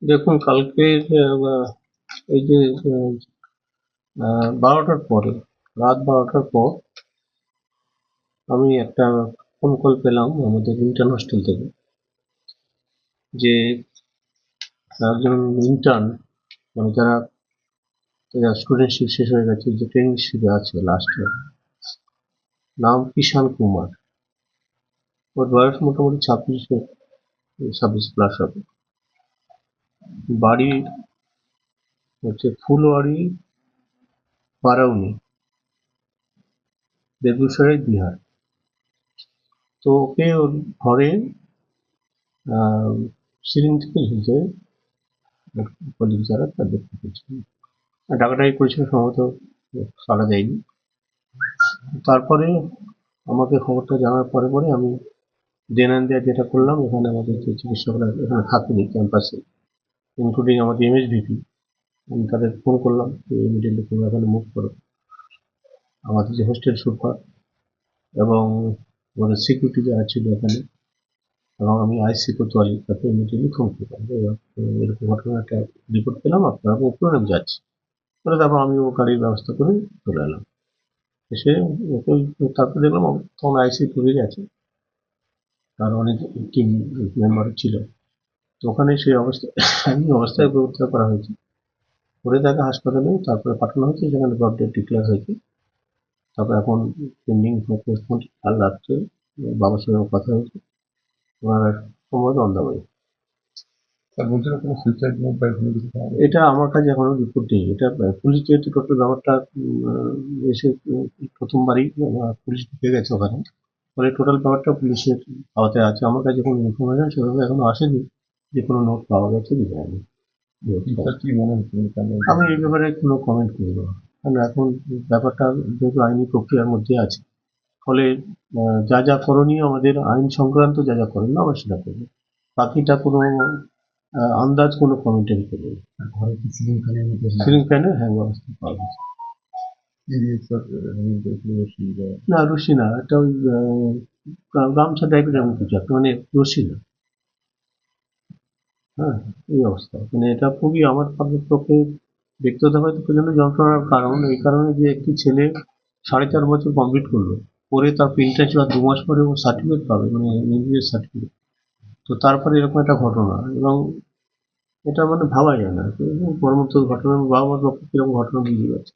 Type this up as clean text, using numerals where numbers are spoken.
দেখুন কালকে এই যে 12টার পরে, রাত 12টার পর আমি একটা ফোন কল পেলাম আমাদের ইন্টার্ন হোস্টেল থেকে, যে একজন ইন্টার্ন, মানে যারা স্টুডেন্টশিপ শেষ হয়ে গেছে, যে ট্রেনিংশিপে আছে লাস্টে, নাম কিষান কুমার। ওর বয়স মোটামুটি 26 প্লাস হবে। বাড়ি হচ্ছে ফুলবাড়ি, বারাউনি, বেগুসরাই, বিহার। তো ওকে ওর ঘরে সিলিং থেকে ঝুলতে কলিগ যারা তাদের দেখেছিল, ডাকাডাকি করেছিল, সম্ভবত সাড়া দেয়নি। তারপরে আমাকে খবরটা জানার পরে পরে আমি দেন অ্যান্ড দেয়ার যেটা করলাম, এখানে আমাদের যে চিকিৎসকরা এখানে থাকেনি ক্যাম্পাসে, ইনক্লুডিং আমাদের এমএসভিপি, আমি তাদের ফোন করলাম যে ইমিডিয়েটলি তোমরা এখানে মুভ করো। আমাদের যে হোস্টেল সুপার এবং আমাদের সিকিউরিটি যারা ছিল এখানে, এবং আমি আইসি কোতোয়ালি, তাকে ইমিডিয়েটলি ফোন করলাম যে এরকম ঘটনা একটা রিপোর্ট পেলাম, আপনারা উপরে আমি যাচ্ছি। তাহলে তারপর আমি ও গাড়ির ব্যবস্থা করে চলে এলাম। এসে ওকে, তারপর দেখলাম তখন আইসি পুরে গেছে, তার অনেক টিম মেম্বার ছিল। তো ওখানে সেই অবস্থায় অবস্থায় ওকে উদ্ধার করা হয়েছে, করে তাকে হাসপাতালে তারপরে পাঠানো হয়েছে, যেখানে ব্লড ডেথ ডিক্লেয়ার হয়েছে। তারপর এখন পেন্ডিং পোস্টমর্টম, কাল রাত্রে বাবার সঙ্গে কথা হয়েছে, ওনারা সম্ভবত অন দ্য ওয়ে। এটা আমার কাছে এখনো রিপোর্ট নেই। এটা পুলিশ যেহেতু টোটাল ব্যাপারটা এসে প্রথমবারই পুলিশ ঢুকে গেছে ওখানে, ফলে টোটাল ব্যাপারটা পুলিশের আওতায় আছে। আমার কাছে কোনো ইনফরমেশন সেভাবে এখনো আসেনি যে কোনো নোট পাওয়া গেছে কি যায়নি। আমি এই ব্যাপারে কোনো কমেন্ট করব না, কারণ এখন ব্যাপারটা যেহেতু আইনি প্রক্রিয়ার মধ্যে আছে, ফলে যা যা করণীয় আমাদের আইন সংক্রান্ত যা যা করণীয় আমরা সেটা করবো। বাকিটা কোনো আন্দাজ কোনো কমেন্টারি করবো না। ঘরে কি সিলিং ফ্যানের হ্যাং অবস্থা পাওয়া গেছে। না রশি না, একটা ওই গামছা টাইপের এমন কিছু একটা, মানে রশি না। হ্যাঁ, এই অবস্থা, মানে এটা খুবই আমার পক্ষে ব্যক্তিগতভাবে প্রচন্ড যন্ত্রণার কারণ, এই কারণে যে একটি ছেলে 4.5 বছর কমপ্লিট করলো, করে তার ইন্টার্নশিপ আর 2 মাস পরে ও সার্টিফিকেট পাবে, মানে এমবিবিএস সার্টিফিকেট। তো তারপরে এরকম একটা ঘটনা, এবং এটা মানে ভাবা যায় না। পরবর্তী ঘটনা, বাবা মার পক্ষে কিরকম ঘটনা বুঝতে পারছি।